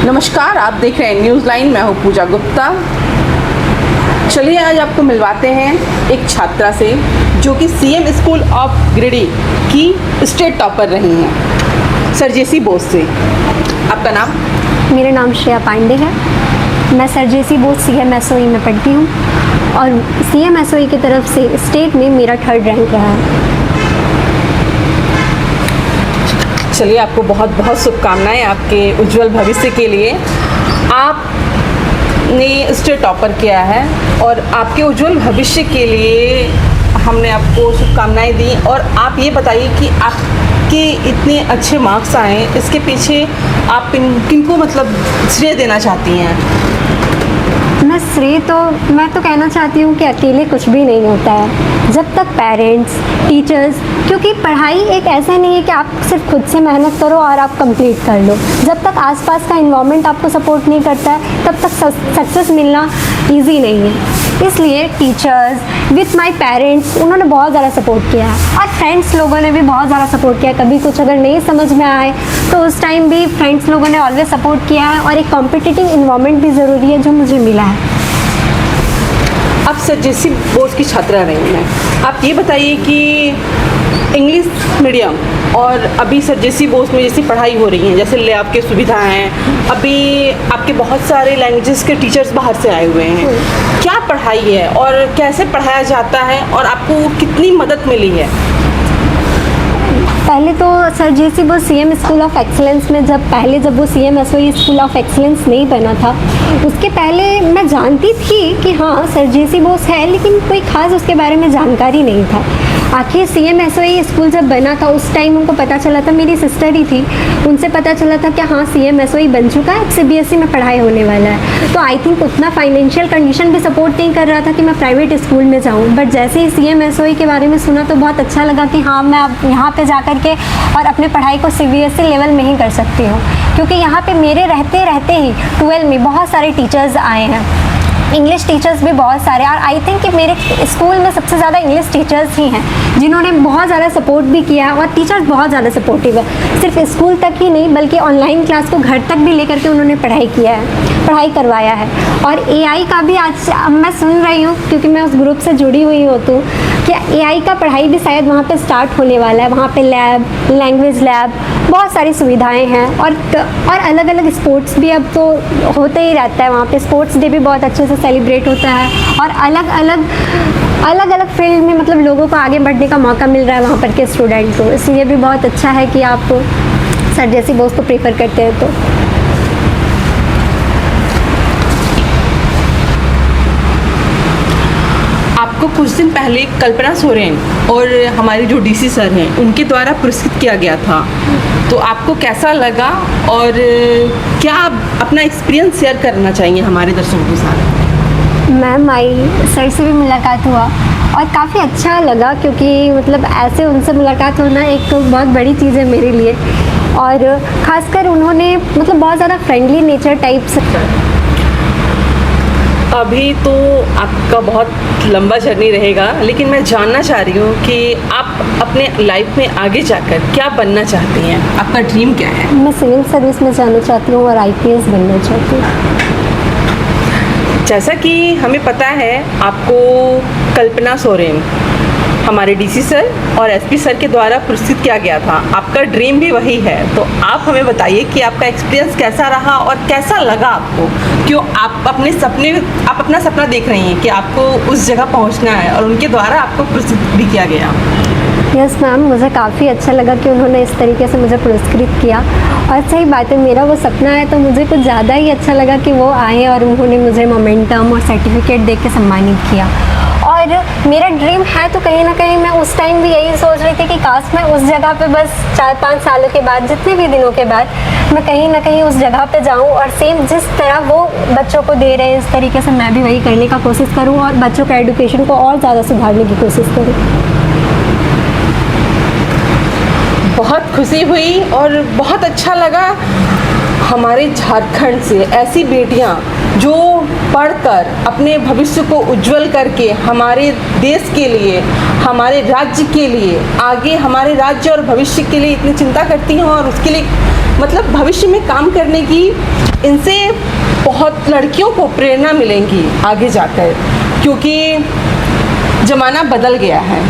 नमस्कार, आप देख रहे हैं न्यूज़ लाइन। मैं हूँ पूजा गुप्ता। चलिए आज आपको मिलवाते हैं एक छात्रा से जो कि सीएम स्कूल ऑफ गिरिडीह की स्टेट टॉपर रही हैं, सरजेसी बोस से। आपका नाम? मेरा नाम श्रेया पांडे है। मैं सरजेसी बोस CMSOE में पढ़ती हूँ और CMSOE की तरफ से स्टेट में मेरा 3rd रैंक रहा है। चलिए, आपको बहुत बहुत शुभकामनाएं आपके उज्जवल भविष्य के लिए। आपने स्टेट टॉपर किया है और आपके उज्जवल भविष्य के लिए हमने आपको शुभकामनाएं दी। और आप ये बताइए कि आपके इतने अच्छे मार्क्स आए, इसके पीछे आप किनको मतलब श्रेय देना चाहती हैं? मैं तो कहना चाहती हूँ कि अकेले कुछ भी नहीं होता है। जब तक पेरेंट्स, टीचर्स, क्योंकि पढ़ाई एक ऐसा नहीं है कि आप सिर्फ खुद से मेहनत करो और आप कंप्लीट कर लो। जब तक आसपास का इन्वायरमेंट आपको सपोर्ट नहीं करता है, तब तक सक्सेस मिलना इजी नहीं है। इसलिए टीचर्स विथ माय पेरेंट्स, उन्होंने बहुत ज़्यादा सपोर्ट किया है और फ्रेंड्स लोगों ने भी बहुत ज़्यादा सपोर्ट किया है। कभी कुछ अगर नहीं समझ में आए तो उस टाइम भी फ्रेंड्स लोगों ने ऑलवेज सपोर्ट किया है। और एक कॉम्पिटिटिव इन्वायरमेंट भी ज़रूरी है जो मुझे मिला है। आप सरजेसी बोस की छात्रा रही हैं। आप ये बताइए कि इंग्लिश मीडियम और अभी सरजेसी बोस में जैसी पढ़ाई हो रही है, जैसे लैब की सुविधाएं हैं, अभी आपके बहुत सारे लैंग्वेजेस के टीचर्स बाहर से आए हुए हैं। क्या पढ़ाई है और कैसे पढ़ाया जाता है और आपको कितनी मदद मिली है? पहले तो sir J C Bose CM school of excellence में जब वो CMSOE स्कूल ऑफ एक्सीलेंस नहीं बना था, उसके पहले मैं जानती थी कि हाँ सरजेसी बोस है, लेकिन कोई ख़ास उसके बारे में जानकारी नहीं था। आखिर CMSOE स्कूल जब बना था उस टाइम उनको पता चला था, मेरी सिस्टर ही थी, उनसे पता चला था कि हाँ CMSOE बन चुका है, CBSE में पढ़ाई होने वाला है। तो आई थिंक उतना फाइनेंशियल कंडीशन भी सपोर्ट नहीं कर रहा था कि मैं प्राइवेट स्कूल में जाऊँ। बट जैसे ही CMSOE के बारे में सुना तो बहुत अच्छा लगा कि हाँ मैं अब यहाँ पर जा कर के और अपने पढ़ाई को CBSE लेवल में ही कर सकती हूँ, क्योंकि यहाँ पे मेरे रहते ही 12 में बहुत सारे टीचर्स आए हैं। इंग्लिश टीचर्स भी बहुत सारे, और आई थिंक कि मेरे स्कूल में सबसे ज़्यादा इंग्लिश टीचर्स ही हैं जिन्होंने बहुत ज़्यादा सपोर्ट भी किया है। और टीचर्स बहुत ज़्यादा सपोर्टिव है, सिर्फ स्कूल तक ही नहीं बल्कि ऑनलाइन क्लास को घर तक भी लेकर के उन्होंने पढ़ाई करवाया है। और AI का भी आज मैं सुन रही हूँ, क्योंकि मैं उस ग्रुप से जुड़ी हुई हूँ, तो कि AI का पढ़ाई भी शायद वहाँ पे स्टार्ट होने वाला है। वहाँ पे लैब, लैंग्वेज लैब, बहुत सारी सुविधाएं हैं। और अलग अलग स्पोर्ट्स भी अब तो होते ही रहता है। वहाँ पे स्पोर्ट्स डे भी बहुत अच्छे से सेलिब्रेट होता है और अलग अलग फील्ड में मतलब लोगों को आगे बढ़ने का मौका मिल रहा है वहाँ पर के स्टूडेंट को। इसलिए भी बहुत अच्छा है कि आप सरजेसी बोस को प्रेफर करते हैं। तो आपको कुछ दिन पहले कल्पना सोरेन और हमारे जो DC सर हैं उनके द्वारा पुरस्कृत किया गया था, तो आपको कैसा लगा और क्या आप अपना एक्सपीरियंस शेयर करना चाहिए हमारे दर्शकों के साथ? मैम आई सर से भी मुलाकात हुआ और काफ़ी अच्छा लगा, क्योंकि मतलब ऐसे उनसे मुलाकात होना एक बहुत बड़ी चीज़ है मेरे लिए। और ख़ासकर उन्होंने मतलब बहुत ज़्यादा फ्रेंडली नेचर टाइप से। अभी तो आपका बहुत लंबा जर्नी रहेगा, लेकिन मैं जानना चाह रही हूँ कि आप अपने लाइफ में आगे जाकर क्या बनना चाहती हैं? आपका ड्रीम क्या है? मैं सिविल सर्विस में जाना चाहती हूँ और IPS बनना चाहती हूँ। जैसा कि हमें पता है, आपको कल्पना सोरेन, हमारे DC सर और SP सर के द्वारा पुरस्कृत किया गया था। आपका ड्रीम भी वही है, तो आप हमें बताइए कि आपका एक्सपीरियंस कैसा रहा और कैसा लगा आपको? क्यों आप अपना सपना देख रही हैं कि आपको उस जगह पहुंचना है और उनके द्वारा आपको पुरस्कृत भी किया गया। यस मैम, मुझे काफ़ी अच्छा लगा कि उन्होंने इस तरीके से मुझे पुरस्कृत किया। और सही बात है, मेरा वो सपना है, तो मुझे कुछ ज़्यादा ही अच्छा लगा कि वो आए और उन्होंने मुझे मोमेंटम और सर्टिफिकेट दे के सम्मानित किया। और मेरा ड्रीम है तो कहीं ना कहीं मैं उस टाइम भी यही सोच रही थी कि काश मैं उस जगह पे बस 4-5 सालों के बाद, जितने भी दिनों के बाद, मैं कहीं ना कहीं उस जगह पे जाऊं और सेम जिस तरह वो बच्चों को दे रहे हैं इस तरीके से मैं भी वही करने का कोशिश करूं और बच्चों का एजुकेशन को और ज़्यादा सुधारने की कोशिश करूं। बहुत खुशी हुई और बहुत अच्छा लगा हमारे झारखंड से ऐसी बेटियां जो पढ़कर अपने भविष्य को उज्जवल करके हमारे देश के लिए, हमारे राज्य के लिए, आगे हमारे राज्य और भविष्य के लिए इतनी चिंता करती हैं और उसके लिए मतलब भविष्य में काम करने की इनसे बहुत लड़कियों को प्रेरणा मिलेंगी आगे जाकर, क्योंकि ज़माना बदल गया है।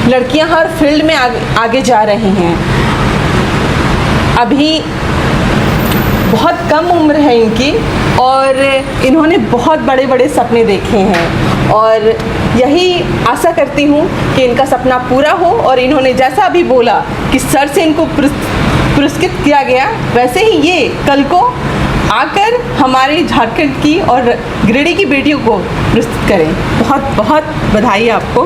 लड़कियां हर फील्ड में आगे जा रही हैं। अभी बहुत कम उम्र है इनकी और इन्होंने बहुत बड़े बड़े सपने देखे हैं, और यही आशा करती हूँ कि इनका सपना पूरा हो। और इन्होंने जैसा अभी बोला कि सर से इनको पुरस्कृत किया गया, वैसे ही ये कल को आकर हमारे झारखंड की और गिरिडीह की बेटियों को पुरस्कृत करें। बहुत बहुत बधाई आपको।